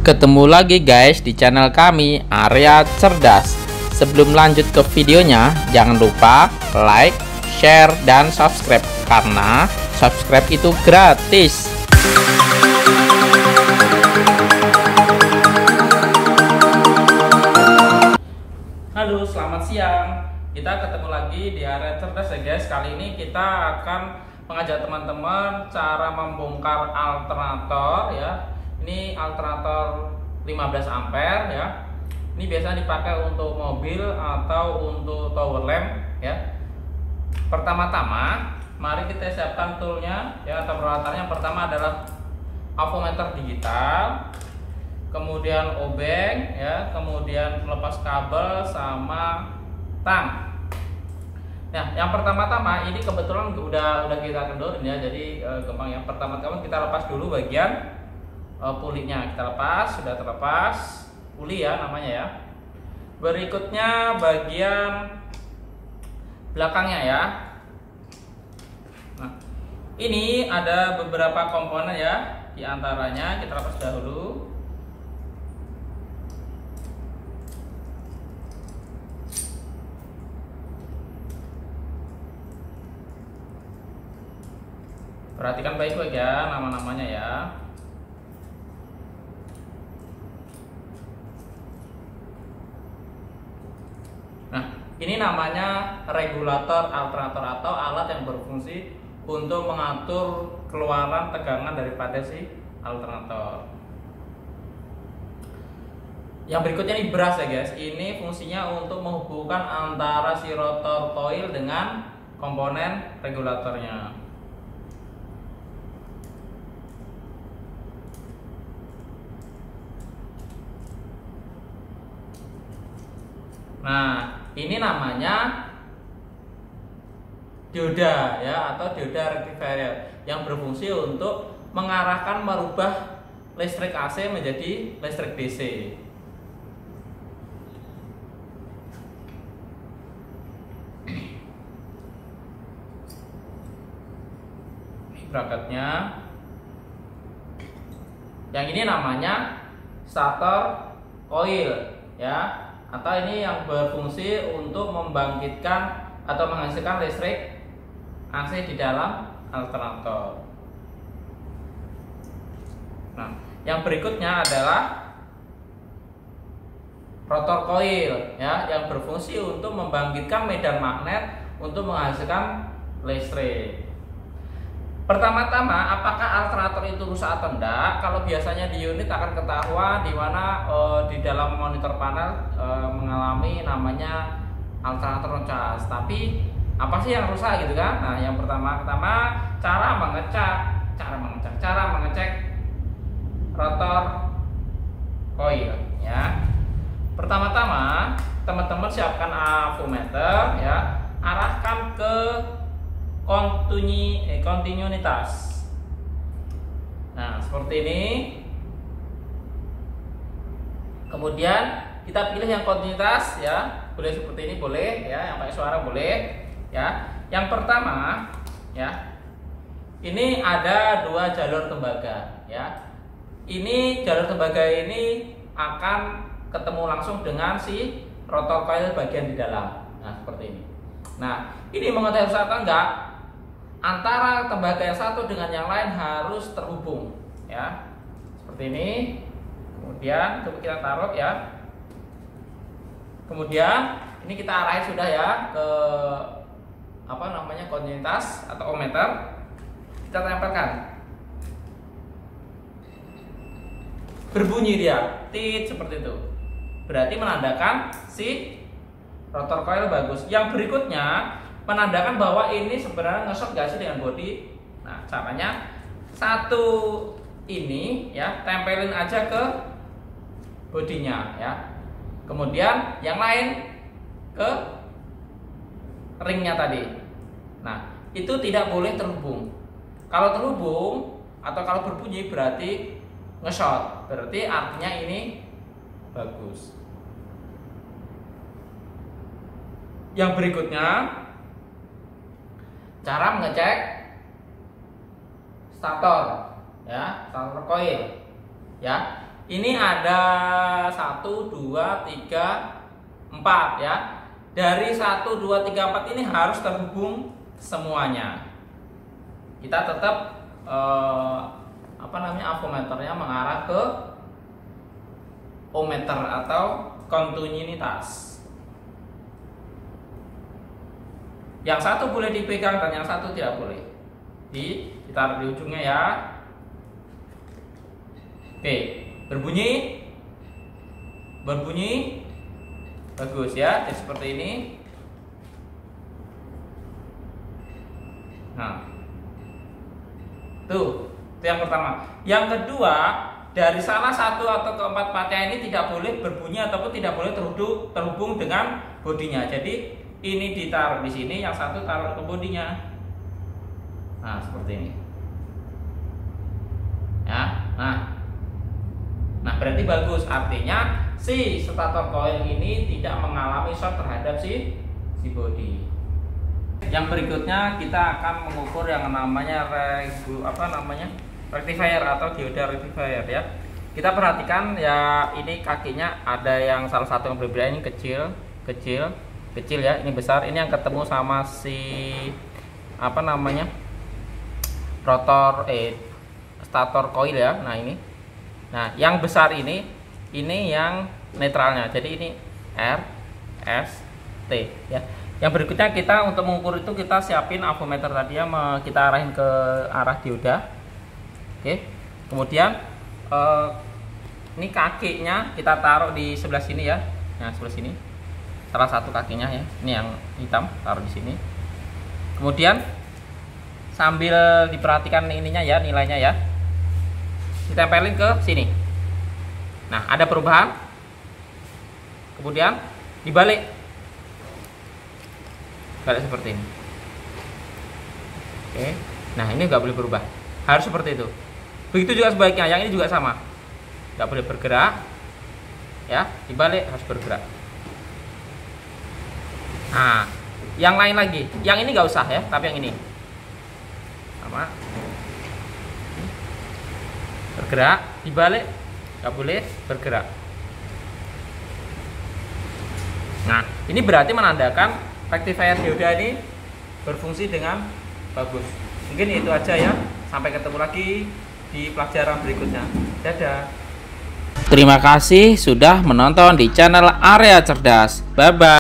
Ketemu lagi guys di channel kami Area Cerdas. Sebelum lanjut ke videonya, jangan lupa like, share, dan subscribe karena subscribe itu gratis. Halo, selamat siang. Kita ketemu lagi di Area Cerdas ya guys. Kali ini kita akan mengajak teman-teman cara membongkar alternator ya. Ini alternator 15 ampere ya. Ini biasanya dipakai untuk mobil atau untuk tower lamp ya. Pertama-tama, mari kita siapkan toolnya ya, atau peralatannya. Pertama adalah avometer digital, kemudian obeng ya, kemudian pelepas kabel sama tang. Nah, yang pertama-tama ini kebetulan udah kita kendorin ya, jadi gampang ya. Pertama-tama kita lepas dulu bagian pulinya, kita lepas, sudah terlepas puli ya namanya ya. Berikutnya bagian belakangnya ya. Nah, ini ada beberapa komponen ya, di antaranya kita lepas dahulu. Perhatikan baik-baik ya nama-namanya ya. Nah, ini namanya regulator alternator atau alat yang berfungsi untuk mengatur keluaran tegangan daripada si alternator. Yang berikutnya ini brush ya guys. Ini fungsinya untuk menghubungkan antara si rotor coil dengan komponen regulatornya. Nah, ini namanya dioda ya, atau dioda rectifier yang berfungsi untuk mengarahkan, merubah listrik AC menjadi listrik DC. Ini bracketnya. Yang ini namanya starter coil ya, atau ini yang berfungsi untuk membangkitkan atau menghasilkan listrik AC di dalam alternator. Nah, yang berikutnya adalah rotor coil ya, yang berfungsi untuk membangkitkan medan magnet untuk menghasilkan listrik. Pertama-tama, apakah alternator itu rusak atau enggak? Kalau biasanya di unit akan ketahuan di mana di dalam monitor panel mengalami namanya alternator cas. Tapi apa sih yang rusak gitu kan? Nah, yang pertama-tama cara mengecek rotor coil ya. Pertama-tama, teman-teman siapkan avometer ya, arahkan ke kontinuitas. Nah, seperti ini. Kemudian kita pilih yang kontinuitas ya, boleh seperti ini boleh ya, yang pakai suara boleh ya. Yang pertama ya, ini ada dua jalur tembaga ya. Ini jalur tembaga ini akan ketemu langsung dengan si rotor coil bagian di dalam. Nah, seperti ini. Nah, ini mengetahui rusak atau enggak, antara tembaga yang satu dengan yang lain harus terhubung ya, seperti ini. Kemudian coba kita taruh ya. Kemudian ini kita arahin sudah ya ke apa namanya, kontinuitas atau ohmmeter. Kita tempelkan. Berbunyi dia, tit seperti itu. Berarti menandakan si rotor coil bagus. Yang berikutnya menandakan bahwa ini sebenarnya nge-short gak sih dengan body. Nah, caranya satu ini ya, tempelin aja ke bodinya ya. Kemudian yang lain ke ringnya tadi. Nah, itu tidak boleh terhubung. Kalau terhubung atau kalau berbunyi berarti nge-short. Berarti artinya ini bagus. Yang berikutnya, cara mengecek starter ya, starter coil ya. ini ada 1, 2, 3, 4 ya. Dari 1, 2, 3, 4 ini harus terhubung semuanya. Kita tetap avometernya mengarah ke ohmmeter atau kontinuitas. Yang satu boleh dipegang dan yang satu tidak boleh. Ditaruh di ujungnya ya. Oke, berbunyi. Bagus ya, jadi seperti ini. Nah, itu yang pertama. Yang kedua, dari salah satu atau keempat-empatnya ini tidak boleh berbunyi ataupun tidak boleh terhubung dengan bodinya. Jadi ini ditaruh di sini, yang satu taruh ke bodinya. Nah, seperti ini. Ya, nah berarti bagus. Artinya si stator coil ini tidak mengalami short terhadap si bodi. Yang berikutnya kita akan mengukur yang namanya rectifier atau dioda rectifier ya. Kita perhatikan ya, ini kakinya ada yang salah satu yang berbeda, ini kecil ya, ini besar. Ini yang ketemu sama si stator coil ya. Nah ini, nah yang besar ini yang netralnya. Jadi ini R, S, T ya. Yang berikutnya kita untuk mengukur itu kita siapin avometer tadi ya, kita arahin ke arah dioda. Oke. Kemudian ini kakinya kita taruh di sebelah sini ya. Nah, sebelah sini. Salah satu kakinya ya. Ini yang hitam, taruh di sini. Kemudian sambil diperhatikan ininya ya, nilainya ya. Ditempelin ke sini. Nah, ada perubahan. Kemudian dibalik. Balik seperti ini. Oke. Nah, ini nggak boleh berubah. Harus seperti itu. Begitu juga sebaliknya. Yang ini juga sama. Nggak boleh bergerak. Ya, dibalik harus bergerak. Nah, yang lain lagi. Yang ini nggak usah ya, tapi yang ini. Sama. Bergerak, dibalik nggak boleh bergerak. Nah, ini berarti menandakan rectifier dioda ini berfungsi dengan bagus. Mungkin itu aja ya. Sampai ketemu lagi di pelajaran berikutnya. Dadah. Terima kasih sudah menonton di channel Area Cerdas. Bye bye.